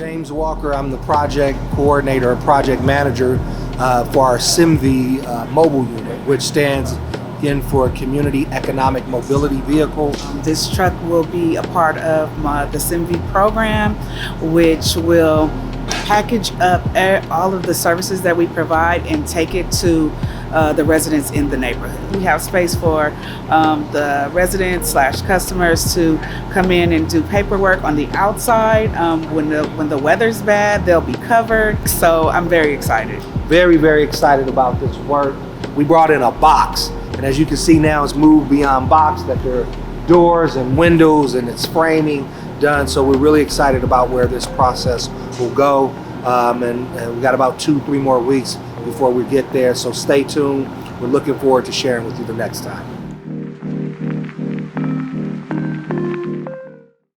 James Walker. I'm the project coordinator and project manager for our SIMV mobile unit, which stands in for Community Economic Mobility Vehicle. This truck will be a part of the SIMV program, which will package up all of the services that we provide and take it to the residents in the neighborhood. We have space for the residents / customers to come in and do paperwork on the outside. When the weather's bad, they'll be covered. So I'm very excited. Very, very excited about this work. We brought in a box, and as you can see now, it's moved beyond box, that there are doors and windows and it's framing done. So we're really excited about where this process will go. And we got about 2-3 more weeks before we get there. So stay tuned. We're looking forward to sharing with you the next time.